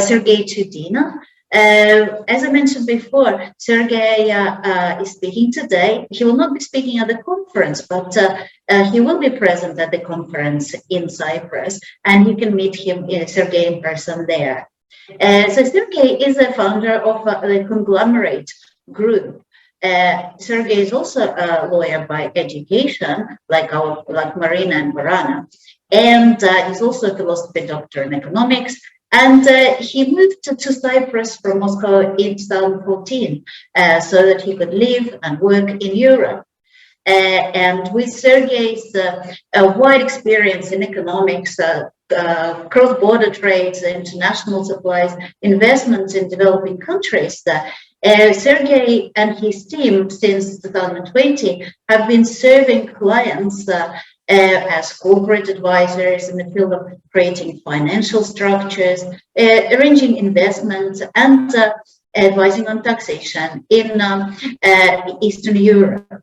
Sergey Chudinov. As I mentioned before, Sergey is speaking today. He will not be speaking at the conference, but he will be present at the conference in Cyprus, and you can meet him, Sergey, in person there. So Sergey is the founder of the Conglomerate group. Sergey is also a lawyer by education, like Marina and Varana, and he's also a philosophy doctor in economics. And he moved to Cyprus from Moscow in 2014 so that he could live and work in Europe. And with Sergey's wide experience in economics, cross-border trades, international supplies, investments in developing countries, Sergey and his team since 2020 have been serving clients as corporate advisors in the field of creating financial structures, arranging investments, and advising on taxation in Eastern Europe.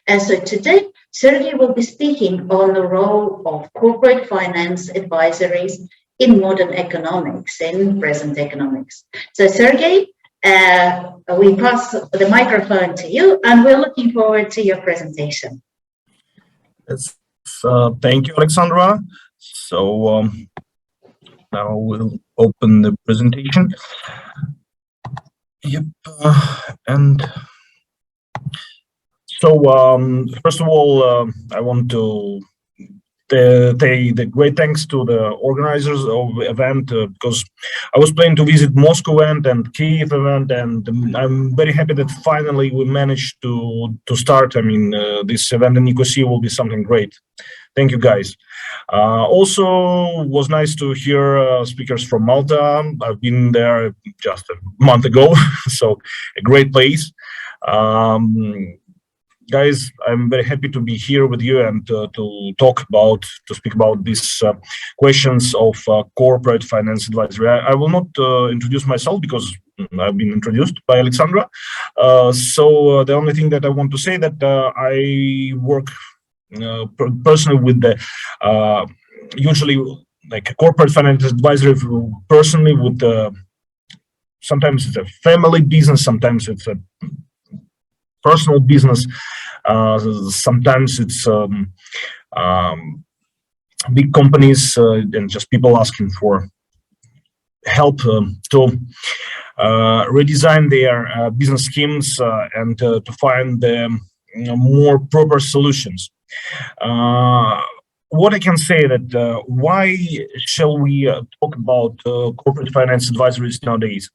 So today, Sergey will be speaking on the role of corporate finance advisories in modern economics, in present economics. So Sergey, we pass the microphone to you, and we're looking forward to your presentation. Yes. Thank you, Alexandra. So now we'll open the presentation. Yep, and so first of all, I want to say the great thanks to the organizers of the event because I was planning to visit Moscow event and Kiev event, and I'm very happy that finally we managed to start. I mean, this event in Nicosia will be something great. Thank you, guys. Also, was nice to hear speakers from Malta. I've been there just a month ago, so a great place. Guys, I'm very happy to be here with you and to speak about these questions of corporate finance advisory. I will not introduce myself because I've been introduced by Alexandra. So the only thing that I want to say that I work personally with the usually like a corporate finance advisory personally with sometimes it's a family business, sometimes it's a personal business, sometimes it's big companies and just people asking for help to redesign their business schemes and to find more proper solutions. What I can say that why shall we talk about corporate finance advisories nowadays?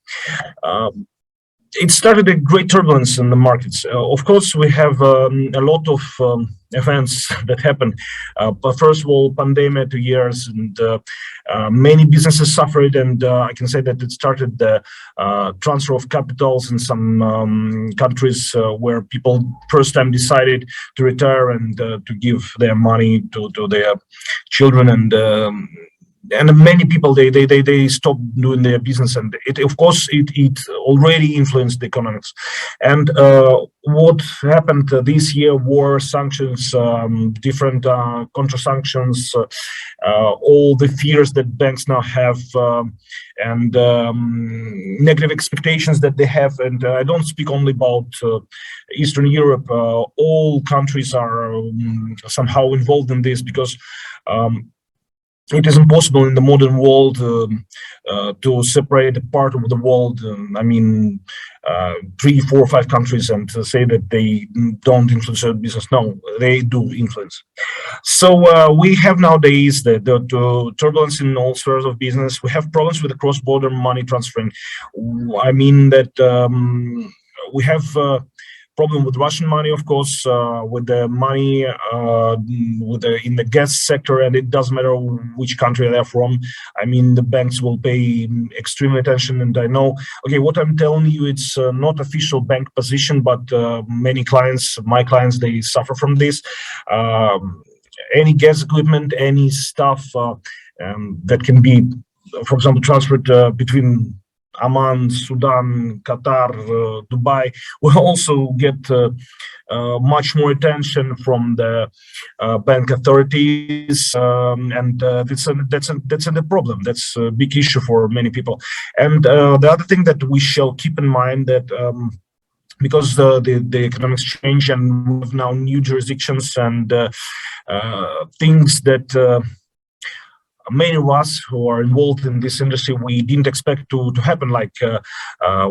It started a great turbulence in the markets. Of course, we have a lot of events that happened. But first of all, pandemic 2 years, and many businesses suffered. And I can say that it started the transfer of capitals in some countries where people first time decided to retire and to give their money to their children, and many people they stopped doing their business, and it of course it already influenced the economics. And what happened this year, war, sanctions, different contra sanctions, all the fears that banks now have, and negative expectations that they have. And I don't speak only about Eastern Europe. All countries are somehow involved in this because it is impossible in the modern world to separate a part of the world. I mean, 3, 4, 5 countries, and to say that they don't influence their business. No, they do influence. So we have nowadays the turbulence in all spheres of business. We have problems with the cross-border money transferring. I mean that we have problem with Russian money, of course, with the money in the gas sector, and it doesn't matter which country they're from. I mean, the banks will pay extreme attention, and I know, okay, what I'm telling you, it's not official bank position, but many clients, my clients, they suffer from this. Any gas equipment, any stuff that can be, for example, transferred between Amman, Sudan, Qatar, Dubai will also get much more attention from the bank authorities, and that's a problem. That's a big issue for many people. And the other thing that we shall keep in mind that. Because the economics change and we have now new jurisdictions and things that many of us who are involved in this industry, we didn't expect to happen. Like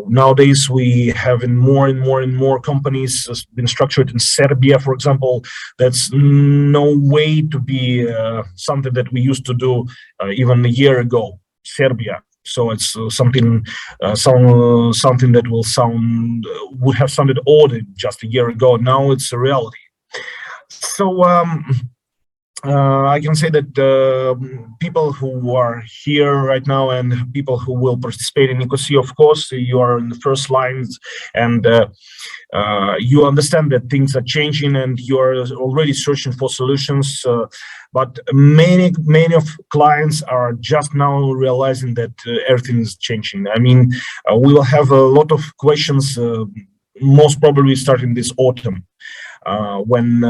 nowadays, we have in more and more companies been structured in Serbia, for example. That's no way to be something that we used to do even a year ago. Serbia. So it's something that would have sounded odd just a year ago. Now it's a reality. So I can say that people who are here right now and people who will participate in Nicosia, of course, you are in the first lines, and you understand that things are changing and you are already searching for solutions. But many of clients are just now realizing that everything is changing. I mean, we will have a lot of questions, most probably starting this autumn, when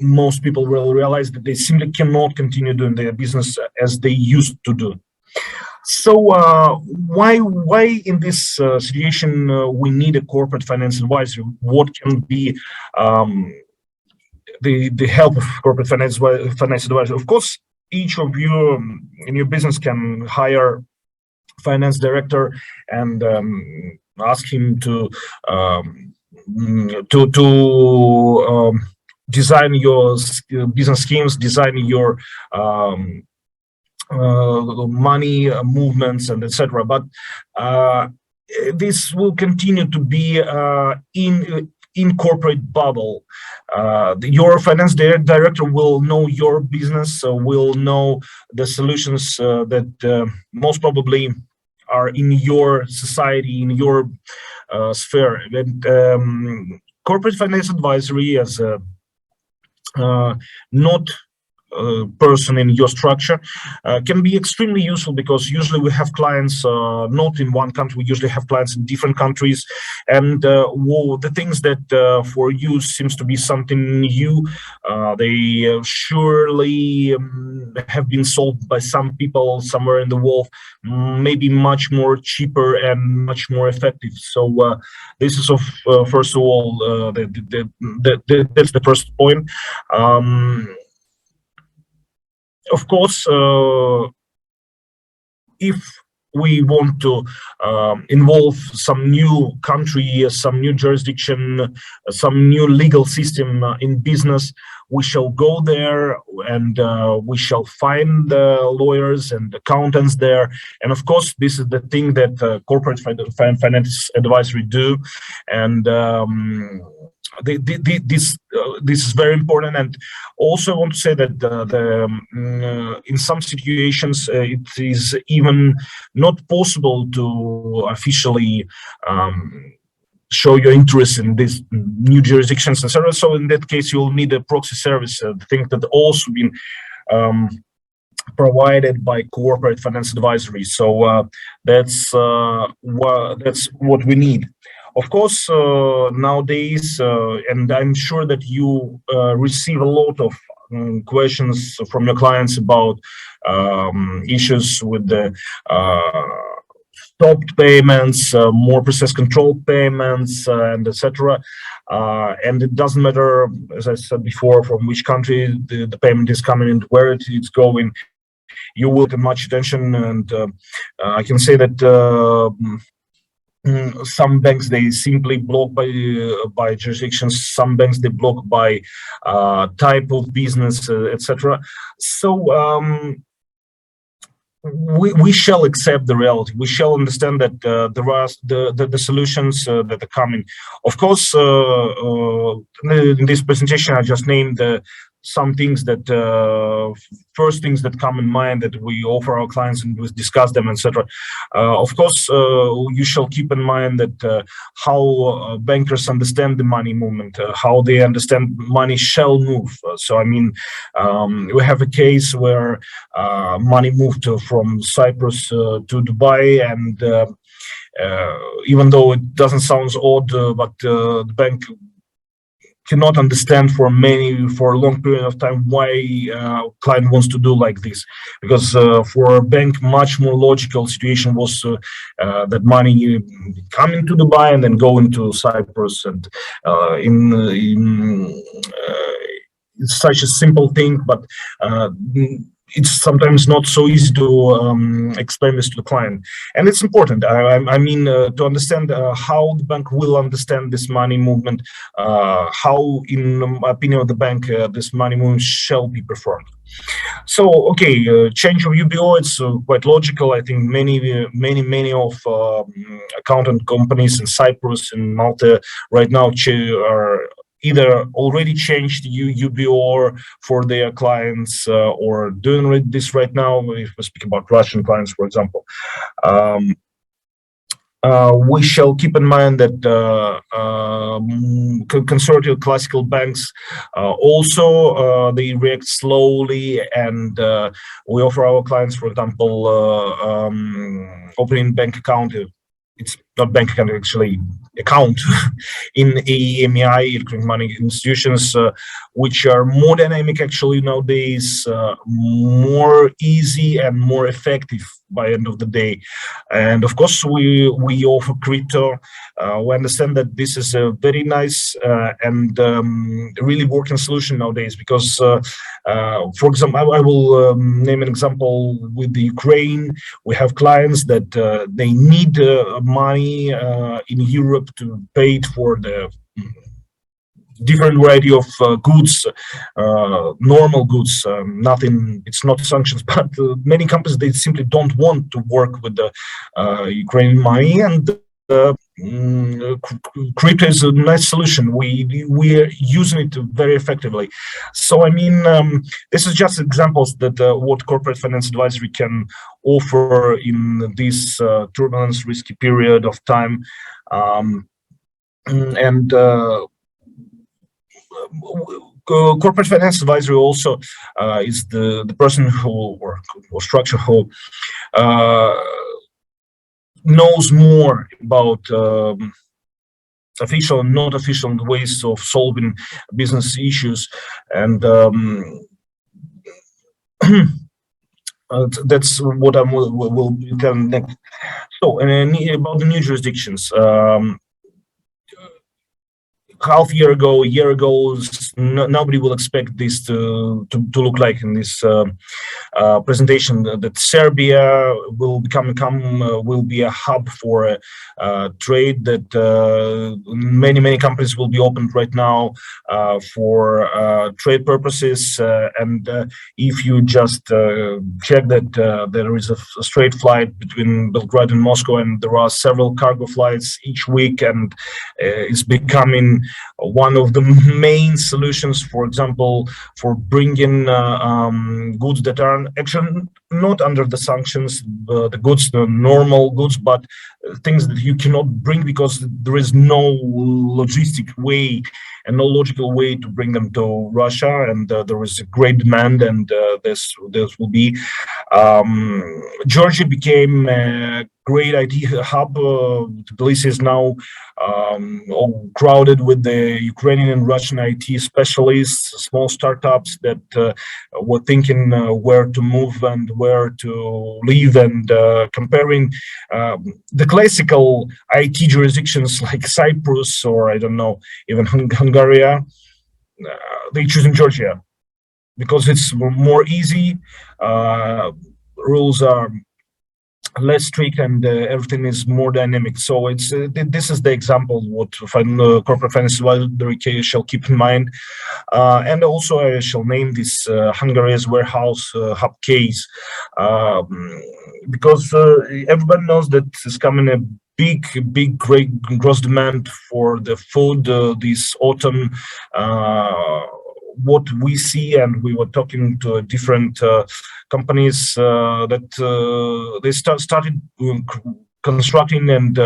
most people will realize that they simply cannot continue doing their business as they used to do. So why in this situation we need a corporate finance advisor? What can be the help of corporate finance advisor? Of course, each of you in your business can hire finance director and ask him to design your business schemes, design your money movements, and etc. But this will continue to be in corporate bubble. Your finance director will know your business, will know the solutions that most probably are in your society, in your sphere. And corporate finance advisory as a not person in your structure can be extremely useful, because usually we have clients not in one country, we usually have clients in different countries, and the things that for you seems to be something new, they surely have been solved by some people somewhere in the world, maybe much more cheaper and much more effective. So this is first of all that's the first point. Of course, if we want to involve some new country, some new jurisdiction, some new legal system in business, we shall go there and we shall find the lawyers and accountants there. And of course, this is the thing that corporate finance advisory do. And this is very important. And also I want to say that in some situations it is even not possible to officially show your interest in these new jurisdictions, etc. So in that case, you'll need a proxy service, the thing that also been provided by corporate finance advisory. So that's what we need. Of course, nowadays, and I'm sure that you receive a lot of questions from your clients about issues with the stopped payments, more precise control payments, and etc. And it doesn't matter, as I said before, from which country the payment is coming and where it's going. You will get much attention, and I can say that some banks, they simply block by jurisdictions. Some banks, they block by type of business, etc. So we shall accept the reality. We shall understand that there are the solutions that are coming. Of course, in this presentation, I just named some things that first things that come in mind that we offer our clients, and we discuss them, etc. Of course, you shall keep in mind that how bankers understand the money movement, how they understand money shall move. So I mean, we have a case where money moved from Cyprus to Dubai, and even though it doesn't sound odd, but the bank cannot understand for a long period of time why client wants to do like this, because for a bank much more logical situation was that money come into Dubai and then go into Cyprus, and it's such a simple thing, but it's sometimes not so easy to explain this to the client, and it's important. I mean, to understand how the bank will understand this money movement, how, in my opinion of the bank, this money movement shall be performed. So, okay, change of UBO, it's quite logical. I think many of accountant companies in Cyprus and Malta right now are either already changed UBO for their clients or doing this right now. If we speak about Russian clients, for example, we shall keep in mind that conservative classical banks also they react slowly, and we offer our clients, for example, opening bank account. It's not bank account, actually account in EMEI, electronic money institutions, which are more dynamic actually nowadays, more easy and more effective by end of the day. And of course we offer crypto. We understand that this is a very nice and really working solution nowadays, because for example, I will name an example with the Ukraine. We have clients that they need money in Europe to pay it for the different variety of goods, normal goods, nothing, it's not sanctions, but many companies, they simply don't want to work with the Ukrainian money, and crypto is a nice solution. We're using it very effectively. So I mean, this is just examples that what corporate finance advisory can offer in this turbulence, risky period of time, and corporate finance advisory also is the person who, or structure who knows more about official and not official ways of solving business issues, and that's what I will tell next. So, about the new jurisdictions. Half year ago, a year ago, nobody will expect this to look like in this presentation, that Serbia will will be a hub for trade, that many companies will be opened right now for trade purposes, and if you just check that there is a straight flight between Belgrade and Moscow, and there are several cargo flights each week, and it's becoming one of the main solutions, for example, for bringing goods that are actually not under the sanctions, the goods, the normal goods, but things that you cannot bring because there is no logistic way and no logical way to bring them to Russia, and there is a great demand, and this will be. Georgia became a great IT hub. Tbilisi is now all crowded with the Ukrainian and Russian IT specialists, small startups that were thinking where to move and where to live, and comparing the classical IT jurisdictions like Cyprus, or I don't know, even Hungary, they choose in Georgia because it's more easy, rules are less strict, and everything is more dynamic. So it's this is the example what corporate finance advisory shall keep in mind, and also I shall name this Hungary's warehouse hub case, because everybody knows that it's coming a big great gross demand for the food this autumn. What we see, and we were talking to different companies that they started constructing and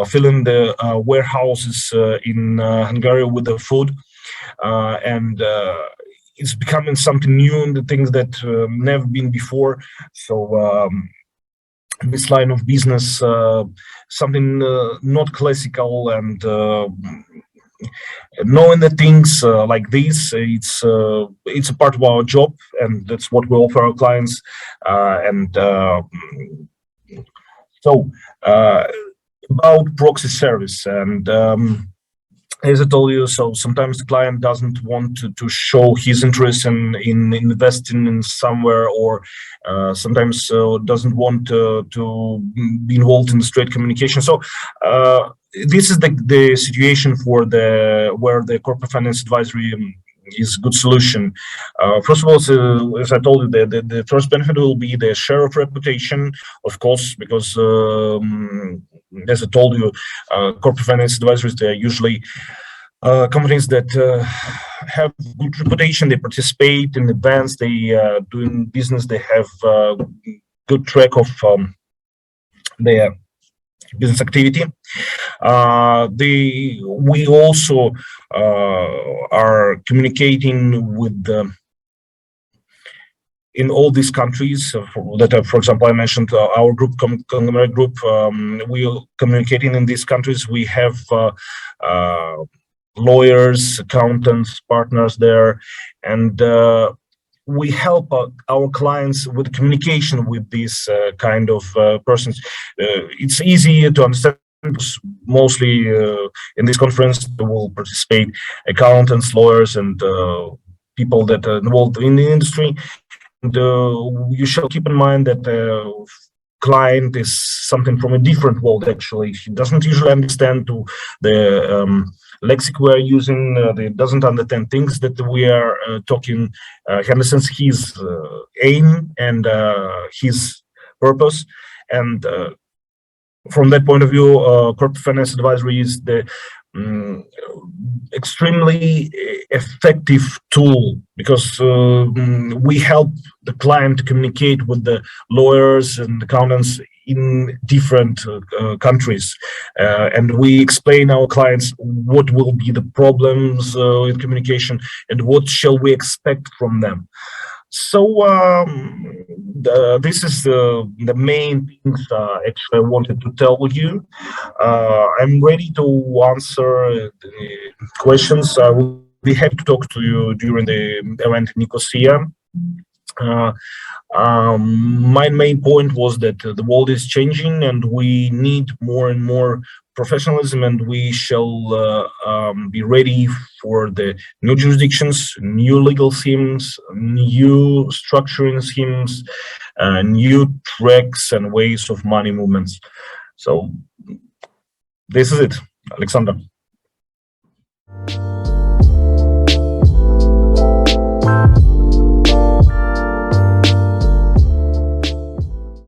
filling the warehouses in Hungary with the food, and it's becoming something new, and the things that never been before. So this line of business, something not classical, and knowing that things like this, it's a part of our job, and that's what we offer our clients. And so about proxy service, and as I told you, so sometimes the client doesn't want to show his interest in investing in somewhere, or sometimes doesn't want to be involved in the straight communication. So this is the situation for where the corporate finance advisory is a good solution. First of all, so, as I told you, the first benefit will be the share of reputation, of course, because as I told you, corporate finance advisors, they are usually companies that have good reputation. They participate in events, they doing business, they have good track of their business activity. We also are communicating with in all these countries for example, I mentioned our group, Conglomerate group. We are communicating in these countries. We have lawyers, accountants, partners there, and we help our clients with communication with these kind of persons. It's easy to understand. Mostly in this conference will participate accountants, lawyers, and people that are involved in the industry. And you shall keep in mind that the client is something from a different world. Actually, he doesn't usually understand the lexic we are using. They doesn't understand things that we are talking. He understands his aim and his purpose, and from that point of view, corporate finance advisory is the extremely effective tool, because we help the client to communicate with the lawyers and accountants in different countries, and we explain our clients what will be the problems in communication and what shall we expect from them. So this is the main things actually I wanted to tell you. I'm ready to answer questions. I will be happy to talk to you during the event in Nicosia. My main point was that the world is changing and we need more and more professionalism, and we shall be ready for the new jurisdictions, new legal schemes, new structuring schemes, new tracks and ways of money movements. So this is it, Alexander.